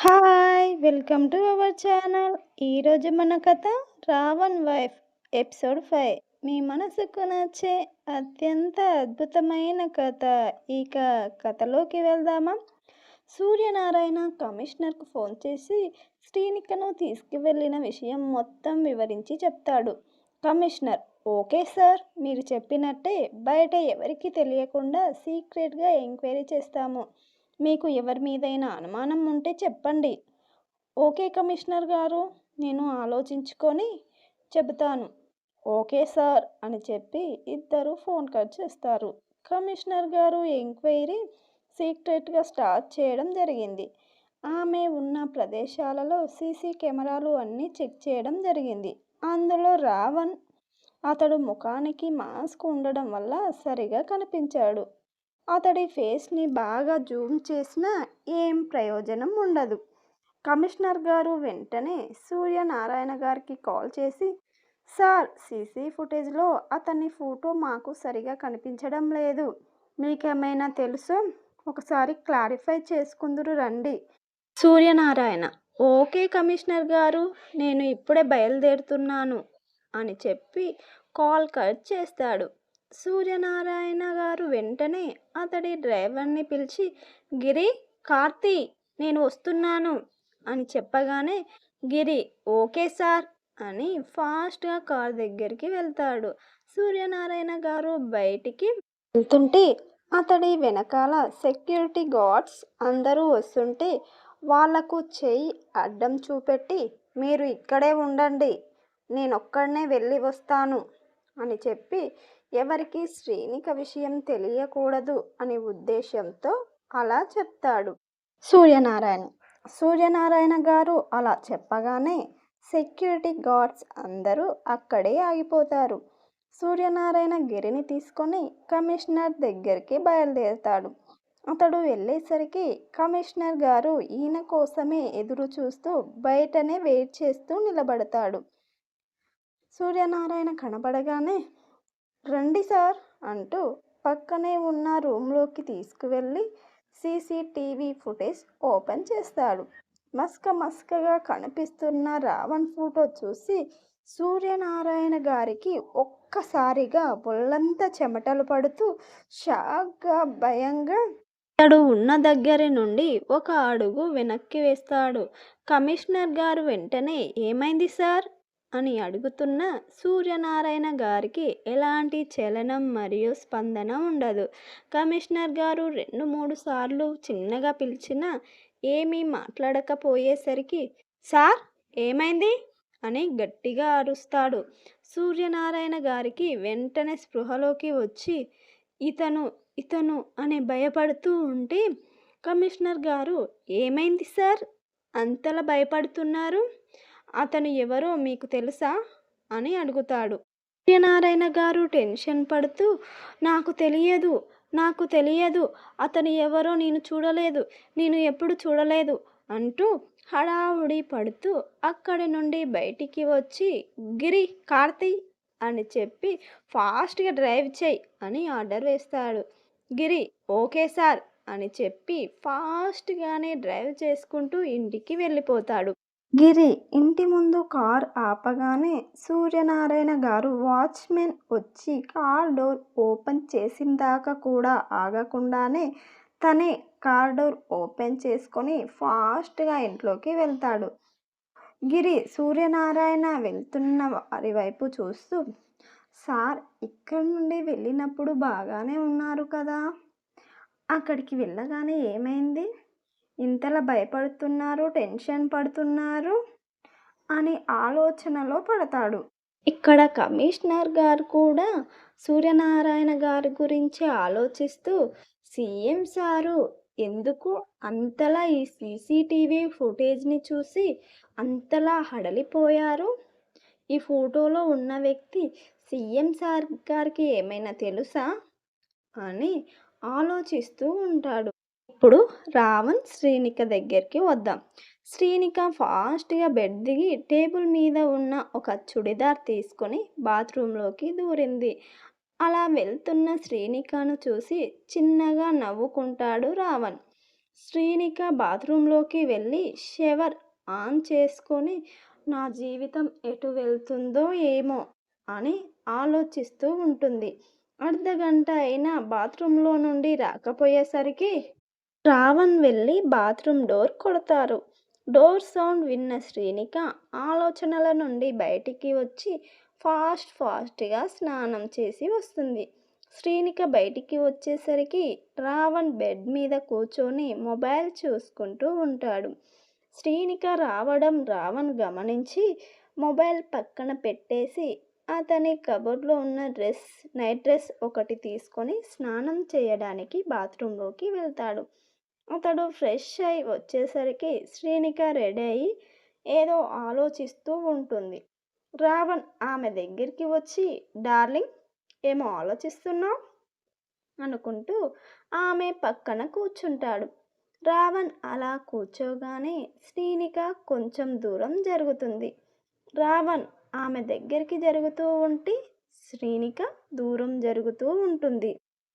Hi! Welcome to our channel. ఈరోజు మన కథ 'రావణ్ వైఫ్' ఎపిసోడ్ 5. మీ మనసుకు నచ్చే అత్యంత అద్భుతమైన కథ. ఇక కథలోకి వెళ్దామా? సూర్యనారాయణ కమిషనర్కు ఫోన్ చేసి శ్రీనికను తీసుకువెళ్ళిన విషయం మొత్తం వివరించి చెప్తాడు. కమిషనర్: ఓకే సార్, మీరు చెప్పినట్టే బయట ఎవరికీ తెలియకుండా సీక్రెట్గా ఎంక్వైరీ చేస్తాము. మీకు ఎవరి మీదైనా అనుమానం ఉంటే చెప్పండి. ఓకే కమిషనర్ గారు, నేను ఆలోచించుకొని చెబుతాను. ఓకే సార్ అని చెప్పి ఇద్దరు ఫోన్ కట్ చేస్తారు. కమిషనర్ గారు ఎంక్వైరీ సీక్రెట్గా స్టార్ట్ చేయడం జరిగింది. ఆమె ఉన్న ప్రదేశాలలో సీసీ కెమెరాలు అన్నీ చెక్ చేయడం జరిగింది. అందులో రావణ్, అతడు ముఖానికి మాస్క్ ఉండడం వల్ల సరిగా కనిపించాడు. అతడి ఫేస్ని బాగా జూమ్ చేసినా ఏం ప్రయోజనం ఉండదు. కమిషనర్ గారు వెంటనే సూర్యనారాయణ గారికి కాల్ చేసి, సార్, సీసీ ఫుటేజ్లో అతని ఫోటో మాకు సరిగా కనిపించడం లేదు. మీకేమైనా తెలుసో ఒకసారి క్లారిఫై చేసుకుందురు రండి. సూర్యనారాయణ: ఓకే కమిషనర్ గారు, నేను ఇప్పుడే బయలుదేరుతున్నాను అని చెప్పి కాల్ కట్ చేస్తాడు. సూర్యనారాయణ గారు వెంటనే అతడి డ్రైవర్ని పిలిచి, గిరి, కార్తీ, నేను వస్తున్నాను అని చెప్పగానే గిరి ఓకే సార్ అని ఫాస్ట్గా కార్ దగ్గరికి వెళ్తాడు. సూర్యనారాయణ గారు బయటికి వెళ్తుంటే అతడి వెనకాల సెక్యూరిటీ గార్డ్స్ అందరూ వస్తుంటే వాళ్లకు చెయ్యి అడ్డం చూపెట్టి, మీరు ఇక్కడే ఉండండి, నేనొక్కడనే వెళ్ళి వస్తాను అని చెప్పి ఎవరికి శ్రీనిక విషయం తెలియకూడదు అనే ఉద్దేశంతో అలా చెప్తాడు. సూర్యనారాయణ గారు అలా చెప్పగానే సెక్యూరిటీ గార్డ్స్ అందరూ అక్కడే ఆగిపోతారు. సూర్యనారాయణ గిరిని తీసుకొని కమిషనర్ దగ్గరికి బయలుదేరుతాడు. అతడు వెళ్ళేసరికి కమిషనర్ గారు ఈయన కోసమే ఎదురు చూస్తూ బయటనే వెయిట్ చేస్తూ నిలబడతాడు. సూర్యనారాయణ కనబడగానే రండి సార్ అంటూ పక్కనే ఉన్న రూమ్లోకి తీసుకువెళ్ళి సీసీటీవీ ఫుటేజ్ ఓపెన్ చేస్తాడు. మస్కగా కనిపిస్తున్న రావణ్ ఫోటో చూసి సూర్యనారాయణ గారికి ఒక్కసారిగా ఒళ్ళంతా చెమటలు పడుతూ షాక్గా, భయంగా అతడు ఉన్న దగ్గర నుండి ఒక అడుగు వెనక్కి వేస్తాడు. కమిషనర్ గారు వెంటనే ఏమైంది సార్ అని అడుగుతున్న సూర్యనారాయణ గారికి ఎలాంటి చలనం మరియు స్పందన ఉండదు. కమిషనర్ గారు 2-3 సార్లు చిన్నగా పిలిచినా ఏమీ మాట్లాడకపోయేసరికి సార్, ఏమైంది అని గట్టిగా అరుస్తాడు. సూర్యనారాయణ గారికి వెంటనే స్పృహలోకి వచ్చి ఇతను అని భయపడుతూ ఉంటే కమిషనర్ గారు ఏమైంది సార్, అంతలా భయపడుతున్నారు, అతను ఎవరో మీకు తెలుసా అని అడుగుతాడు. సూర్యనారాయణ గారు టెన్షన్ పడుతూ నాకు తెలియదు, అతను ఎవరో నేను ఎప్పుడు చూడలేదు అంటూ హడావుడి పడుతూ అక్కడి నుండి బయటికి వచ్చి గిరి, కార్తీ అని చెప్పి ఫాస్ట్గా డ్రైవ్ చేయి అని ఆర్డర్ వేస్తాడు. గిరి ఓకే సార్ అని చెప్పి ఫాస్ట్గానే డ్రైవ్ చేసుకుంటూ ఇంటికి వెళ్ళిపోతాడు. గిరి ఇంటి ముందు కార్ ఆపగానే సూర్యనారాయణ గారు వాచ్మెన్ వచ్చి కార్ డోర్ ఓపెన్ చేసిందాకా కూడా ఆగకుండానే తనే కార్ డోర్ ఓపెన్ చేసుకొని ఫాస్ట్గా ఇంట్లోకి వెళ్తాడు. గిరి సూర్యనారాయణ వెళ్తున్న వారి వైపు చూస్తూ, సార్, ఇక్కడి నుండి వెళ్ళినప్పుడు బాగానే ఉన్నారు కదా, అక్కడికి వెళ్ళగానే ఏమైంది, ఇంతలా భయపడుతున్నారు, టెన్షన్ పడుతున్నారు అని ఆలోచనలో పడతాడు. ఇక్కడ కమిషనర్ గారు కూడా సూర్యనారాయణ గారి గురించి ఆలోచిస్తూ, సీఎం సారు ఎందుకు అంతలా ఈ సీసీటీవీ ఫుటేజ్ని చూసి అంతలా హడలిపోయారు, ఈ ఫోటోలో ఉన్న వ్యక్తి సీఎం సార్ గారికి ఏమైనా తెలుసా అని ఆలోచిస్తూ ఉంటాడు. ఇప్పుడు రావణ్ శ్రీనిక దగ్గరికి వద్దాం. శ్రీనిక ఫాస్ట్గా బెడ్ దిగి టేబుల్ మీద ఉన్న ఒక చుడిదార్ తీసుకొని బాత్రూంలోకి దూరింది. అలా వెళ్తున్న శ్రీనికను చూసి చిన్నగా నవ్వుకుంటాడు రావణ్. శ్రీనిక బాత్రూంలోకి వెళ్ళి షవర్ ఆన్ చేసుకొని నా జీవితం ఎటు వెళ్తుందో ఏమో అని ఆలోచిస్తూ ఉంటుంది. అర్ధగంట అయినా బాత్రూంలో నుండి రాకపోయేసరికి రావణ్ వెళ్ళి బాత్రూమ్ డోర్ కొడతారు. డోర్ సౌండ్ విన్న శ్రీనిక ఆలోచనల నుండి బయటికి వచ్చి ఫాస్ట్గా స్నానం చేసి వస్తుంది. శ్రీనిక బయటికి వచ్చేసరికి రావణ్ బెడ్ మీద కూర్చొని మొబైల్ చూసుకుంటూ ఉంటాడు. శ్రీనిక రావడం రావణ్ గమనించి మొబైల్ పక్కన పెట్టేసి అతని కబోర్డ్లో ఉన్న నైట్ డ్రెస్ ఒకటి తీసుకొని స్నానం చేయడానికి బాత్రూంలోకి వెళ్తాడు. అతడు ఫ్రెష్ అయి వచ్చేసరికి శ్రీనిక రెడీ అయి ఏదో ఆలోచిస్తూ ఉంటుంది. రావణ్ ఆమె దగ్గరికి వచ్చి, డార్లింగ్, ఏమో ఆలోచిస్తున్నావు అనుకుంటూ ఆమె పక్కన కూర్చుంటాడు. రావణ్ అలా కూర్చోగానే శ్రీనిక కొంచెం దూరం జరుగుతుంది. రావణ్ ఆమె దగ్గరికి జరుగుతూ ఉంటే శ్రీనిక దూరం జరుగుతూ ఉంటుంది.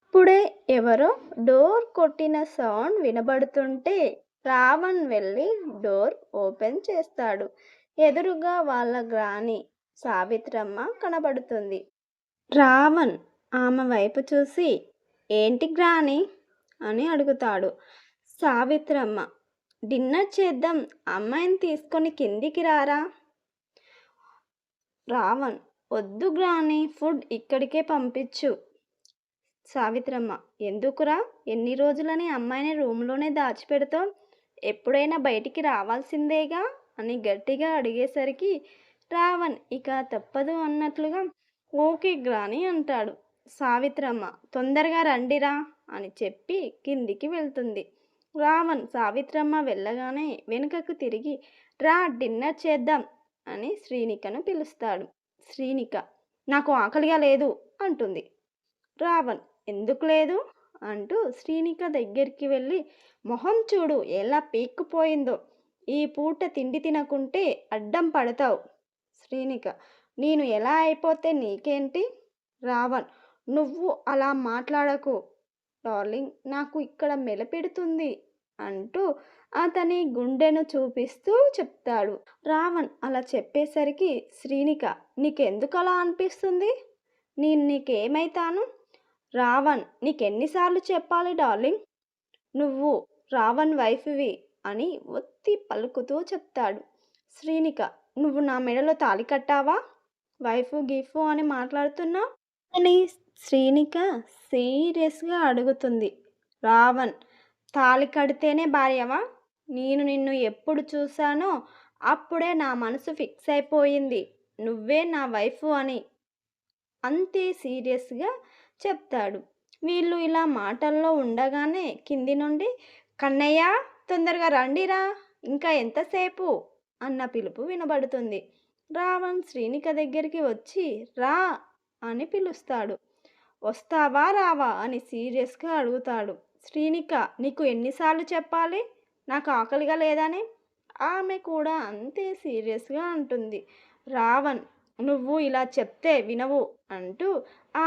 అప్పుడే ఎవరో డోర్ కొట్టిన సౌండ్ వినబడుతుంటే రావణ్ వెళ్ళి డోర్ ఓపెన్ చేస్తాడు. ఎదురుగా వాళ్ళ గ్రాని సావిత్రమ్మ కనబడుతుంది. రావణ్ ఆమె వైపు చూసి, ఏంటి గ్రాని అని అడుగుతాడు. సావిత్రమ్మ, డిన్నర్ చేద్దాం, అమ్మాయిని తీసుకొని కిందికి రారా. రావణ్, వద్దు గ్రాని, ఫుడ్ ఇక్కడికే పంపించు. సావిత్రమ్మ, ఎందుకురా, ఎన్ని రోజులని అమ్మాయిని రూమ్లోనే దాచిపెడతావు, ఎప్పుడైనా బయటికి రావాల్సిందేగా అని గట్టిగా అడిగేసరికి రావణ్ ఇక తప్పదు అన్నట్లుగా ఓకే గ్రాని అంటాడు. సావిత్రమ్మ, తొందరగా రండిరా అని చెప్పి కిందికి వెళ్తుంది. రావణ్ సావిత్రమ్మ వెళ్ళగానే వెనుకకు తిరిగి రా డిన్నర్ చేద్దాం అని శ్రీనికను పిలుస్తాడు. శ్రీనిక, నాకు ఆకలిగా లేదు అంటుంది. రావణ్, ఎందుకు లేదు అంటూ శ్రీనిక దగ్గరికి వెళ్ళి మొహం చూడు ఎలా పీక్కుపోయిందో, ఈ పూట తిండి తినకుంటే అడ్డం పడతావు. శ్రీనిక, నేను ఎలా అయిపోతే నీకేంటి. రావణ్, నువ్వు అలా మాట్లాడకు డార్లింగ్, నాకు ఇక్కడ మెలపెడుతుంది అంటూ అతని గుండెను చూపిస్తూ చెప్తాడు. రావణ్ అలా చెప్పేసరికి శ్రీనిక, నీకెందుకు అలా అనిపిస్తుంది, నేను నీకేమైతాను. రావణ్, నీకెన్నిసార్లు చెప్పాలి డార్లింగ్, నువ్వు రావణ్ వైఫ్వి అని ఒత్తి పలుకుతూ చెప్తాడు. శ్రీనిక, నువ్వు నా మెడలో తాళి కట్టావా, వైఫు గిఫు అని మాట్లాడుతున్నావు అని శ్రీనిక సీరియస్గా అడుగుతుంది. రావణ్, తాళి కడితేనే భార్యవా, నేను నిన్ను ఎప్పుడు చూశానో అప్పుడే నా మనసు ఫిక్స్ అయిపోయింది, నువ్వే నా వైఫు అని అంతే సీరియస్గా చెప్తాడు. వీళ్ళు ఇలా మాటల్లో ఉండగానే కింది నుండి కన్నయ్య, తొందరగా రండిరా, ఇంకా ఎంతసేపు అన్న పిలుపు వినబడుతుంది. రావణ్ శ్రీనిక దగ్గరికి వచ్చి రా అని పిలుస్తాడు. వస్తావా రావా అని సీరియస్గా అడుగుతాడు. శ్రీనిక, నీకు ఎన్నిసార్లు చెప్పాలి నాకు ఆకలిగా లేదని. ఆమె కూడా అంతే సీరియస్గా అంటుంది. రావణ్, నువ్వు ఇలా చెప్తే వినవు అంటూ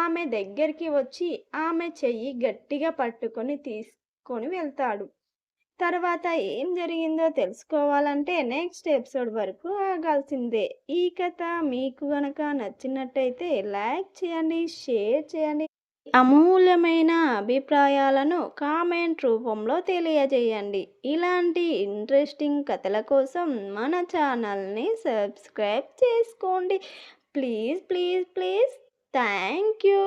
ఆమె దగ్గరికి వచ్చి ఆమె చెయ్యి గట్టిగా పట్టుకొని తీసుకొని వెళ్తాడు. తర్వాత ఏం జరిగిందో తెలుసుకోవాలంటే నెక్స్ట్ ఎపిసోడ్ వరకు ఆగాల్సిందే. ఈ కథ మీకు గనక నచ్చినట్టయితే లైక్ చేయండి, షేర్ చేయండి, అమూల్యమైన అభిప్రాయాలను కామెంట్ రూపంలో తెలియజేయండి. ఇలాంటి ఇంట్రెస్టింగ్ కథల కోసం మన ఛానల్ని సబ్స్క్రైబ్ చేసుకోండి. Please please please. Thank you.